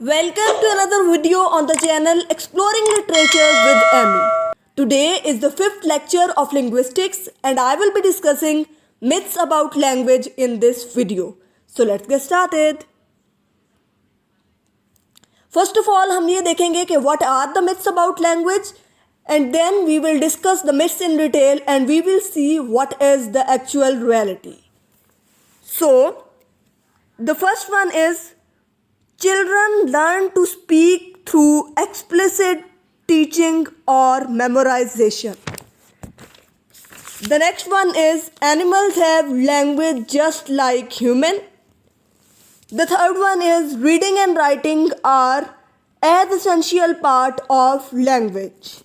Welcome to another video on the channel Exploring Literature with Amy. Today is the fifth lecture of linguistics and I will be discussing myths about language in this video. So let's get started. First of all, हम ये देखेंगे कि what are the myths about language and then we will discuss the myths in detail and we will see what is the actual reality. So, the first one is children learn to speak through explicit teaching or memorization. The next one is animals have language just like human. The third one is reading and writing are as essential part of language.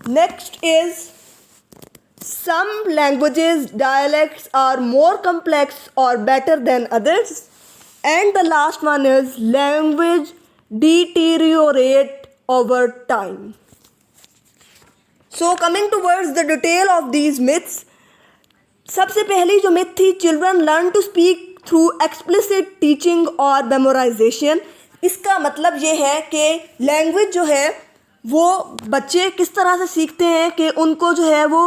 Next is some languages, dialects are more complex or better than others. And the last one is language deteriorate over time. So coming towards the detail of these myths, सबसे पहली जो myth थी children learn to speak through explicit teaching और memorization. इसका मतलब ये है कि language जो है वो बच्चे किस तरह से सीखते हैं कि उनको जो है वो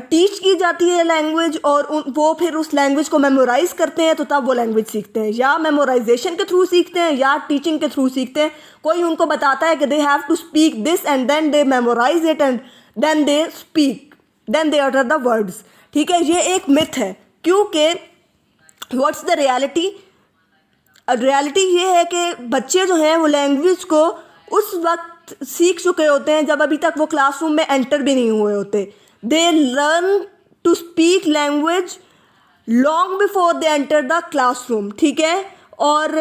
टीच की जाती है लैंग्वेज और वो फिर उस लैंग्वेज को मेमोराइज़ करते हैं तो तब वो लैंग्वेज सीखते हैं, या मेमोराइजेशन के थ्रू सीखते हैं या टीचिंग के थ्रू सीखते हैं. कोई उनको बताता है कि they have to speak this and then they memorise it and then they speak, then they utter the words. ठीक है, ये एक मिथ है क्योंकि व्हाट्स द रियलिटी. रियलिटी ये है कि बच्चे जो हैं वो लैंग्वेज को उस वक्त सीख चुके होते हैं जब अभी तक वो क्लासरूम में एंटर भी नहीं हुए होते. They learn to speak language long before they enter the classroom. ठीक है, और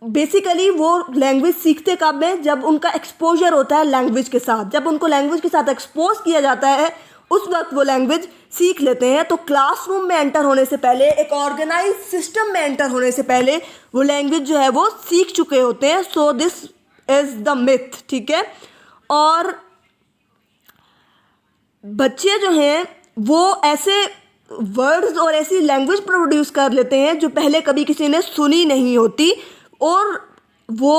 बेसिकली वो लैंग्वेज सीखते कब है, जब उनका एक्सपोजर होता है लैंग्वेज के साथ. जब उनको लैंग्वेज के साथ एक्सपोज किया जाता है उस वक्त वो लैंग्वेज सीख लेते हैं. तो क्लासरूम में एंटर होने से पहले, एक ऑर्गेनाइज सिस्टम में एंटर होने से पहले वो लैंग्वेज जो है वो सीख चुके होते हैं. So this is the myth. ठीक है, और बच्चे जो हैं वो ऐसे वर्ड्स और ऐसी लैंग्वेज प्रोड्यूस कर लेते हैं जो पहले कभी किसी ने सुनी नहीं होती, और वो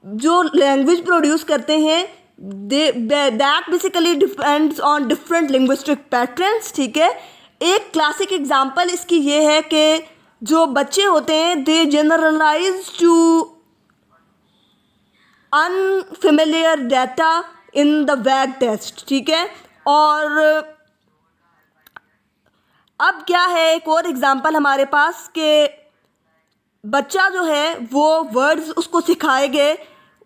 जो लैंग्वेज प्रोड्यूस करते हैं that basically depends on different linguistic patterns. ठीक है, एक क्लासिक एग्जांपल इसकी ये है कि जो बच्चे होते हैं they generalise to unfamiliar data in the wag test. ठीक है, और अब क्या है, एक और एग्जांपल हमारे पास कि बच्चा जो है वो वर्ड्स उसको सिखाए गए,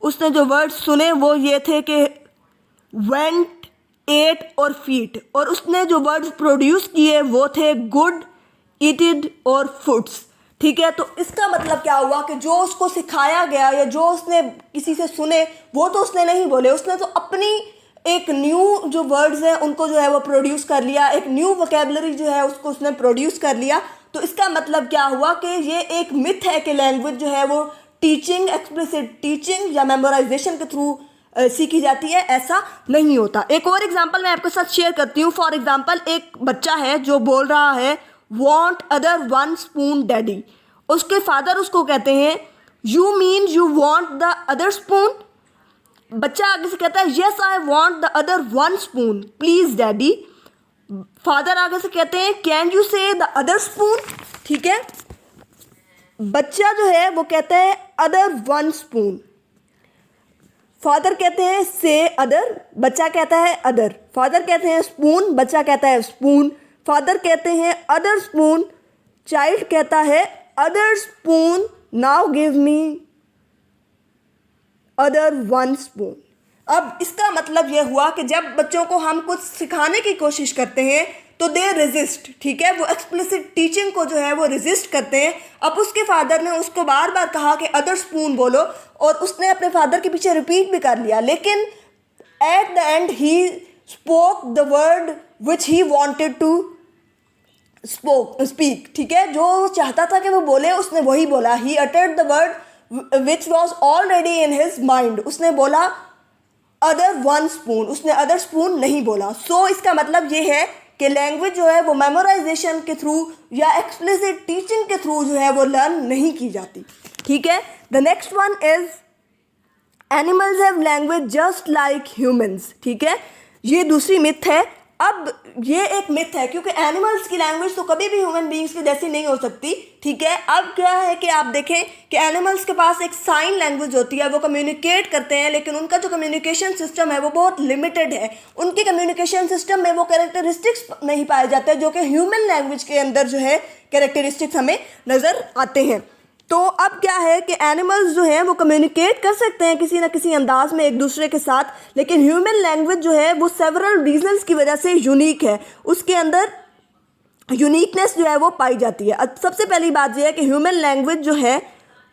उसने जो वर्ड्स सुने वो ये थे कि वेंट, एट और फीट, और उसने जो वर्ड्स प्रोड्यूस किए वो थे गुड, ईटेड और फूड्स. ठीक है, तो इसका मतलब क्या हुआ कि जो उसको सिखाया गया या जो उसने किसी से सुने वो तो उसने नहीं बोले, उसने तो अपनी एक न्यू जो वर्ड्स हैं उनको जो है वो प्रोड्यूस कर लिया, एक न्यू वोकेबलरी जो है उसको उसने प्रोड्यूस कर लिया. तो इसका मतलब क्या हुआ कि ये एक मिथ है कि लैंग्वेज जो है वो टीचिंग, एक्सप्लिसिट टीचिंग या मेमोराइजेशन के थ्रू सीखी जाती है. ऐसा नहीं होता. एक और एग्जांपल मैं आपके साथ शेयर करती हूँ. फॉर एग्जांपल, एक बच्चा है जो बोल रहा है want other one spoon daddy. उसके फादर उसको कहते हैं you mean you want the other spoon. बच्चा आगे से कहता है yes I want the other one spoon please daddy. Father आगे से कहते हैं कैन यू से द अदर स्पून. ठीक है, बच्चा जो है वो कहता है अदर वन स्पून, फादर कहते हैं से अदर, बच्चा कहता है अदर. फादर कहते हैं स्पून, बच्चा कहता है स्पून. फादर कहते हैं अदर स्पून, चाइल्ड कहता है other spoon, now give me other one spoon. अब इसका मतलब यह हुआ कि जब बच्चों को हम कुछ सिखाने की कोशिश करते हैं तो दे रेजिस्ट. ठीक है, वो एक्सप्लिसिट टीचिंग को जो है वो रेजिस्ट करते हैं. अब उसके फादर ने उसको बार बार कहा कि अदर स्पून बोलो और उसने अपने फादर के पीछे रिपीट भी कर लिया, लेकिन at the end he spoke the word which he wanted to speak. ठीक है, जो चाहता था कि वो बोले उसने वही बोला. He uttered the word which was already in his mind. उसने बोला अदर वन स्पून, उसने अदर स्पून नहीं बोला. सो इसका मतलब ये है कि लैंग्वेज जो है वो मेमोराइजेशन के थ्रू या एक्सप्लिसिट टीचिंग के थ्रू जो है वो लर्न नहीं की जाती. ठीक है। The next one is animals have language just like humans, ठीक है, ये दूसरी मिथ है। अब ये एक मिथ है क्योंकि एनिमल्स की लैंग्वेज तो कभी भी ह्यूमन बीइंग्स की जैसी नहीं हो सकती, ठीक है। अब क्या है कि आप देखें कि एनिमल्स के पास एक साइन लैंग्वेज होती है, वो कम्युनिकेट करते हैं, लेकिन उनका जो कम्युनिकेशन सिस्टम है वो बहुत लिमिटेड है। उनके कम्युनिकेशन सिस्टम में वो कैरेक्टरिस्टिक्स नहीं पाए जाते जो कि ह्यूमन लैंग्वेज के अंदर जो है कैरेक्टरिस्टिक्स हमें नज़र आते हैं। तो अब क्या है कि एनिमल्स जो हैं वो कम्युनिकेट कर सकते हैं किसी ना किसी अंदाज में एक दूसरे के साथ, लेकिन ह्यूमन लैंग्वेज जो है वो सेवरल रीजंस की वजह से यूनिक है, उसके अंदर यूनिकनेस जो है वो पाई जाती है। अब सबसे पहली बात यह है कि ह्यूमन लैंग्वेज जो है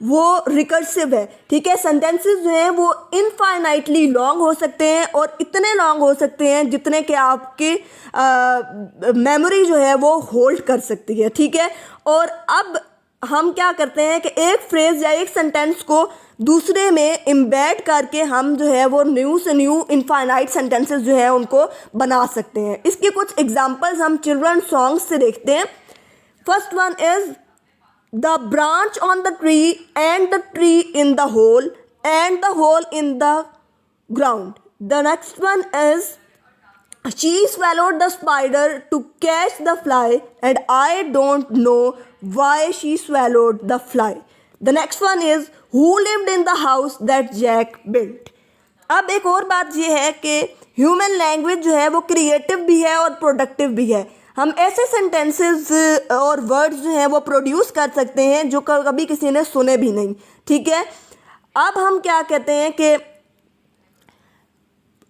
वो रिकर्सिव है, ठीक है। सेंटेंसेस जो हैं वो इनफाइनाइटली लॉन्ग हो सकते हैं और इतने लॉन्ग हो सकते हैं जितने कि आपकी मेमोरी जो है वो होल्ड कर सकती है, ठीक है। और अब हम क्या करते हैं कि एक फ्रेज या एक सेंटेंस को दूसरे में इम्बेड करके हम जो है वो न्यू से न्यू इनफाइनाइट सेंटेंसेस जो है उनको बना सकते हैं। इसके कुछ एग्जांपल्स हम चिल्ड्रन सॉन्ग्स से देखते हैं। First one is the branch on the tree and the tree in the hole and the hole in the ground. The next one is she swallowed the spider to catch the fly and I don't know why she swallowed the fly. The next one is who lived in the house that Jack built. अब एक और बात ये है कि human language जो है वो क्रिएटिव भी है और प्रोडक्टिव भी है। हम ऐसे सेंटेंसेस और वर्ड्स जो हैं वो प्रोड्यूस कर सकते हैं जो कभी किसी ने सुने भी नहीं, ठीक है। अब हम क्या कहते हैं कि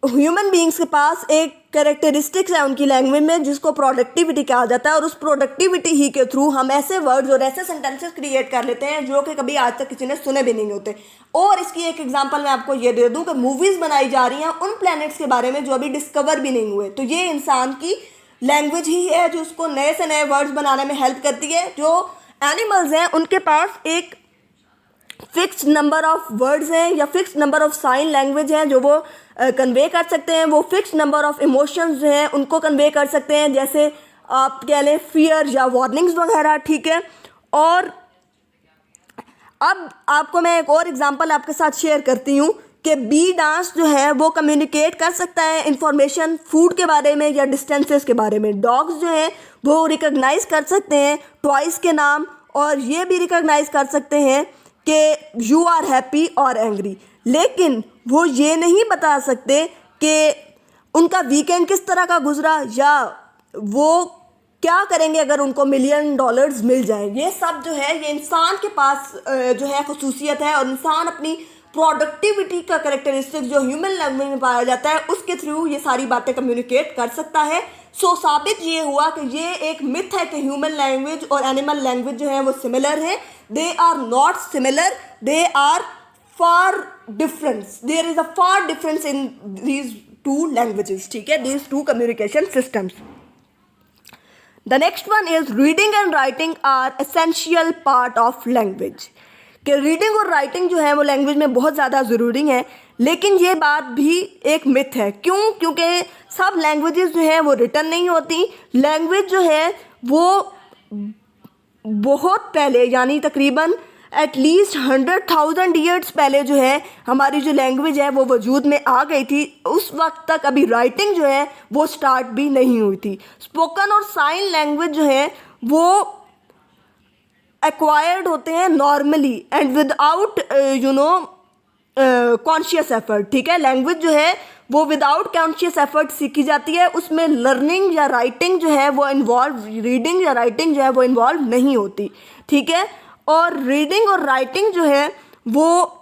ह्यूमन बीइंग्स के पास एक कैरेक्टरिस्टिक्स है उनकी लैंग्वेज में जिसको प्रोडक्टिविटी कहा जाता है, और उस प्रोडक्टिविटी ही के थ्रू हम ऐसे वर्ड्स और ऐसे सेंटेंसेस क्रिएट कर लेते हैं जो कि कभी आज तक किसी ने सुने भी नहीं होते। और इसकी एक एग्जांपल मैं आपको ये दे दूं कि मूवीज़ बनाई जा रही हैं उन प्लैनेट्स के बारे में जो अभी डिस्कवर भी नहीं हुए, तो ये इंसान की लैंग्वेज ही है जो उसको नए से नए वर्ड्स बनाने में हेल्प करती है। जो एनिमल्स हैं उनके पास एक फिक्स्ड नंबर ऑफ वर्ड्स हैं या fixed number of sine language हैं जो वो कन्वे कर सकते हैं। वो फिक्स्ड नंबर ऑफ इमोशंस जो हैं उनको कन्वे कर सकते हैं, जैसे आप कह लें फियर या वार्निंग्स वगैरह, ठीक है। और अब आपको मैं एक और एग्जांपल आपके साथ शेयर करती हूँ कि बी डांस जो है वो कम्युनिकेट कर सकता है इंफॉर्मेशन फूड के बारे में या डिस्टेंसेस के बारे में। डॉग्स जो हैं वो रिकॉग्नाइज कर सकते हैं टॉयज़ के नाम, और ये भी रिकॉग्नाइज कर सकते हैं कि यू आर हैप्पी और एंग्री, लेकिन वो ये नहीं बता सकते कि उनका वीकेंड किस तरह का गुजरा या वो क्या करेंगे अगर उनको $1,000,000 मिल जाए। ये सब जो है ये इंसान के पास जो है खसूसियत है, और इंसान अपनी प्रोडक्टिविटी का कैरेक्टरिस्टिक जो ह्यूमन लैंग्वेज में पाया जाता है उसके थ्रू ये सारी बातें कम्युनिकेट कर सकता है। सो साबित ये हुआ कि ये एक मिथ है कि ह्यूमन लैंग्वेज और एनिमल लैंग्वेज जो है वो सिमिलर है। They are not similar, they are far difference, there is a far difference in these two languages, ठीक है, these two communication systems. The next one is reading and writing are essential part of language. कि reading और writing जो है वो language में बहुत ज़्यादा ज़रूरी है, लेकिन ये बात भी एक मिथ है। क्यों? क्योंकि सब लैंग्वेजेस जो हैं वो रिटन नहीं होती। लैंग्वेज जो है वो बहुत पहले यानी तकरीबन एटलीस्ट 100,000 ईयर्स पहले जो है हमारी जो लैंग्वेज है वो वजूद में आ गई थी। उस वक्त तक अभी राइटिंग जो है वो स्टार्ट भी नहीं हुई थी। स्पोकन और साइन लैंग्वेज जो है वो एक्वायर्ड होते हैं normally and without conscious effort, ठीक है। लैंग्वेज जो है वो विदाउट कॉन्शियस एफर्ट सीखी जाती है, उसमें लर्निंग या राइटिंग जो है वो इन्वॉल्व, रीडिंग या राइटिंग जो है वो इन्वॉल्व नहीं होती, ठीक है। और रीडिंग और राइटिंग जो है वो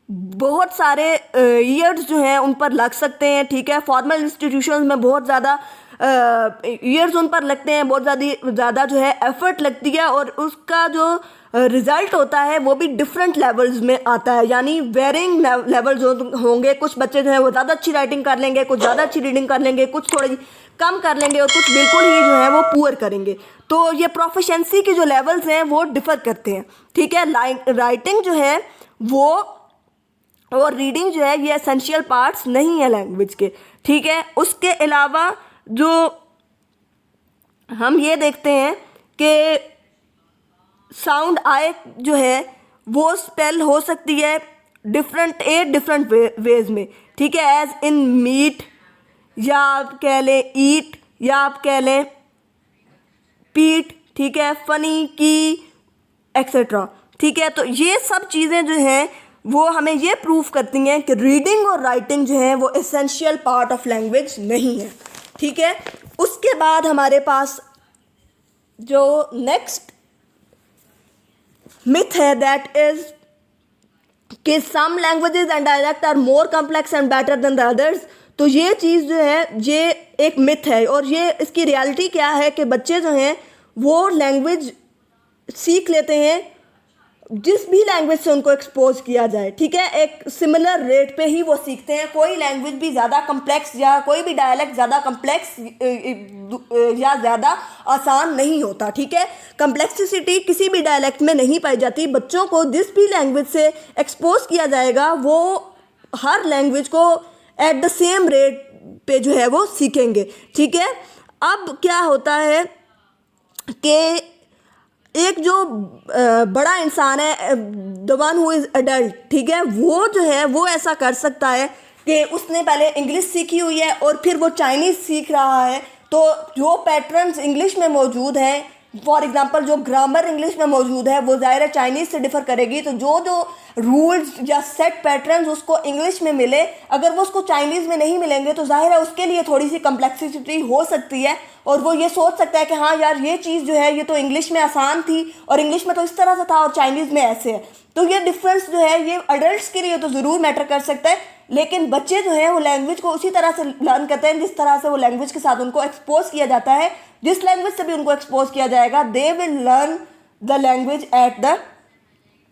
बहुत सारे ईयर्स जो हैं उन पर लग सकते हैं, ठीक है। फॉर्मल इंस्टीट्यूशंस में बहुत ज़्यादा ईयर्स उन पर लगते हैं, बहुत ज़्यादा जो है एफर्ट लगती है, और उसका जो रिज़ल्ट होता है वो भी डिफरेंट लेवल्स में आता है, यानी वेरिंग लेवल्स होंगे। कुछ बच्चे जो हैं वो ज़्यादा अच्छी राइटिंग कर लेंगे, कुछ ज़्यादा अच्छी रीडिंग कर लेंगे, कुछ थोड़ी कम कर लेंगे, और कुछ बिल्कुल ही जो है वो पुअर करेंगे। तो ये प्रोफिशिएंसी के जो लेवल्स हैं वो डिफ़र करते हैं, ठीक है। राइटिंग जो है वो और रीडिंग जो है ये एसेंशियल पार्ट्स नहीं है लैंग्वेज के, ठीक है। उसके अलावा जो हम ये देखते हैं कि साउंड आई जो है वो स्पेल हो सकती है डिफरेंट वेज में, ठीक है, एज इन मीट, या आप कह लें ईट, या आप कह लें पीट, ठीक है, फनी, की, एक्सेट्रा, ठीक है। तो ये सब चीज़ें जो हैं वो हमें ये प्रूव करती हैं कि रीडिंग और राइटिंग जो है वो एसेंशियल पार्ट ऑफ लैंग्वेज नहीं है, ठीक है। उसके बाद हमारे पास जो नेक्स्ट मिथ है दैट इज कि some languages and dialect are more complex and better than the others. तो ये चीज़ जो है ये एक मिथ है, और ये इसकी रियलिटी क्या है कि बच्चे जो हैं वो लैंग्वेज सीख लेते हैं जिस भी लैंग्वेज से उनको एक्सपोज किया जाए, ठीक है, एक सिमिलर रेट पे ही वो सीखते हैं। कोई लैंग्वेज भी ज़्यादा कम्प्लेक्स या कोई भी डायलेक्ट ज़्यादा कम्प्लेक्स या ज़्यादा आसान नहीं होता, ठीक है। कम्प्लेक्सिटी किसी भी डायलेक्ट में नहीं पाई जाती। बच्चों को जिस भी लैंग्वेज से एक्सपोज किया जाएगा वो हर लैंग्वेज को एट द सेम रेट पे जो है वो सीखेंगे, ठीक है। अब क्या होता है कि एक जो बड़ा इंसान है, the one who is adult, ठीक है, वो जो है वो ऐसा कर सकता है कि उसने पहले इंग्लिश सीखी हुई है और फिर वो चाइनीज़ सीख रहा है। तो जो पैटर्न्स इंग्लिश में मौजूद हैं, फॉर एग्जांपल जो ग्रामर इंग्लिश में मौजूद है वो ज़ाहिर है चाइनीज़ से डिफ़र करेगी। तो जो जो रूल्स या सेट पैटर्न्स उसको इंग्लिश में मिले, अगर वो उसको चाइनीज़ में नहीं मिलेंगे तो ज़ाहिर है उसके लिए थोड़ी सी कम्प्लेक्सिटी हो सकती है, और वो ये सोच सकता है कि हाँ यार ये चीज़ जो है ये तो इंग्लिश में आसान थी और इंग्लिश में तो इस तरह से था और चाइनीज़ में ऐसे है। तो ये डिफरेंस जो है ये अडल्ट्स के लिए तो ज़रूर मैटर कर सकता है, लेकिन बच्चे जो हैं वो लैंग्वेज को उसी तरह से लर्न करते हैं जिस तरह से वो लैंग्वेज के साथ उनको एक्सपोज किया जाता है। जिस लैंग्वेज से भी उनको एक्सपोज किया जाएगा they will learn the language at the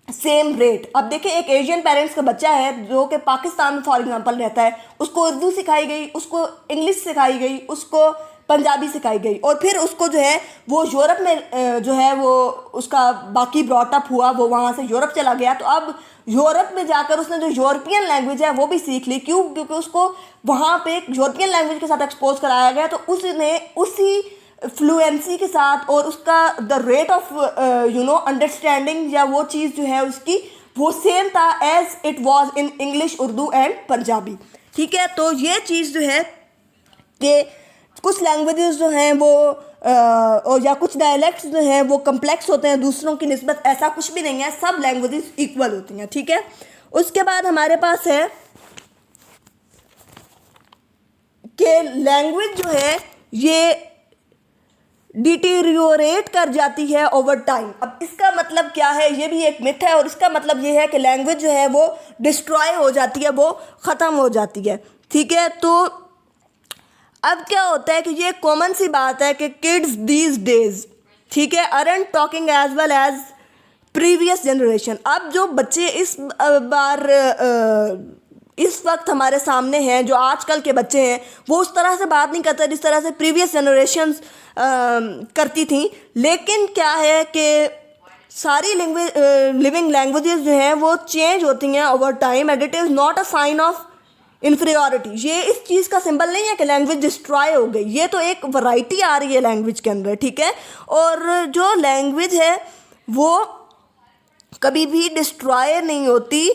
same rate. अब देखिए एक एशियन पेरेंट्स का बच्चा है जो कि पाकिस्तान में फॉर एग्जांपल रहता है, उसको उर्दू सिखाई गई, उसको इंग्लिश सिखाई गई, उसको पंजाबी सिखाई गई, और फिर उसको जो है वो यूरोप में जो है वो उसका बाकी ब्रॉटअप हुआ, वो वहाँ से यूरोप चला गया। तो अब यूरोप में जाकर उसने जो यूरोपियन लैंग्वेज है वो भी सीख ली। क्यों? क्योंकि उसको वहाँ पे यूरोपियन लैंग्वेज के साथ एक्सपोज कराया गया, तो उसने उसी फ्लुएंसी के साथ और उसका द रेट ऑफ अंडरस्टैंडिंग या वो चीज़ जो है उसकी वो सेम था as it was in English, Urdu and Punjabi, ठीक है। तो ये चीज़ जो है कि कुछ लैंग्वेजेस जो हैं वो और या कुछ डायलेक्ट्स जो हैं वो कम्प्लेक्स होते हैं दूसरों की निस्बत, ऐसा कुछ भी नहीं है, सब लैंग्वेजेस इक्वल होती हैं, ठीक है। उसके बाद हमारे पास है कि लैंग्वेज जो है ये डिटेरियोरेट कर जाती है ओवर टाइम। अब इसका मतलब क्या है? ये भी एक मिथ है, और इसका मतलब ये है कि लैंग्वेज जो है वो डिस्ट्रॉय हो जाती है, वो ख़त्म हो जाती है, ठीक है। तो अब क्या होता है कि ये कॉमन सी बात है कि किड्स दीज डेज, ठीक है, aren't talking as well as previous generation. अब जो बच्चे इस वक्त हमारे सामने हैं, जो आजकल के बच्चे हैं, वो उस तरह से बात नहीं करते जिस तरह से प्रीवियस जनरेशन्स करती थी। लेकिन क्या है कि सारी लिविंग लैंग्वेजेस जो हैं वो चेंज होती हैं over time, and it is not a sign of inferiority. ये इस चीज़ का सिंबल नहीं है कि लैंग्वेज डिस्ट्रॉय हो गई, ये तो एक वैरायटी आ रही है लैंग्वेज के अंदर, ठीक है। और जो लैंग्वेज है वो कभी भी डिस्ट्रॉय नहीं होती,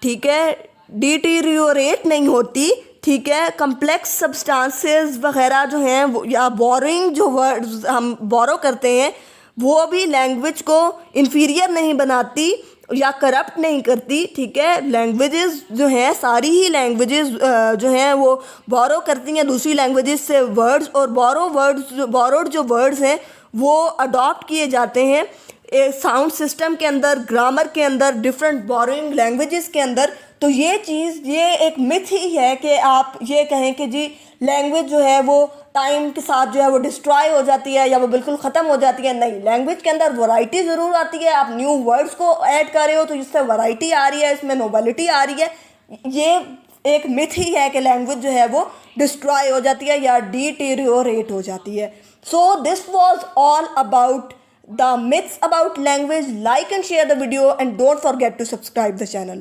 ठीक है, डिटीरियोरेट नहीं होती, ठीक है। कम्प्लेक्स सब्सटेंसेस वगैरह जो हैं वो या बोरिंग जो वर्ड्स हम बोरो करते हैं वो भी लैंग्वेज को इन्फीरियर नहीं बनाती या करप्ट नहीं करती, ठीक है। लैंग्वेजेस जो हैं सारी ही लैंग्वेजेस जो हैं वो बोरो करती हैं दूसरी लैंग्वेजेस से वर्ड्स, और बोरोड जो वर्ड्स हैं वो अडॉप्ट किए जाते हैं साउंड सिस्टम के अंदर, ग्रामर के अंदर, डिफरेंट बोरोइंग लैंग्वेजेस के अंदर। तो ये चीज़ ये एक मिथ ही है कि आप ये कहें कि जी लैंग्वेज जो है वो टाइम के साथ जो है वो डिस्ट्रॉय हो जाती है या वो बिल्कुल ख़त्म हो जाती है। नहीं, लैंग्वेज के अंदर वैरायटी ज़रूर आती है। आप न्यू वर्ड्स को ऐड कर रहे हो तो जिससे वैरायटी आ रही है, इसमें नोबलिटी आ रही है। ये एक मिथ ही है कि लैंग्वेज जो है वो डिस्ट्रॉय हो जाती है या डिटेरियोरेट हो जाती है। So this was all about the myths about language. Like and share the video and don't forget to subscribe the channel.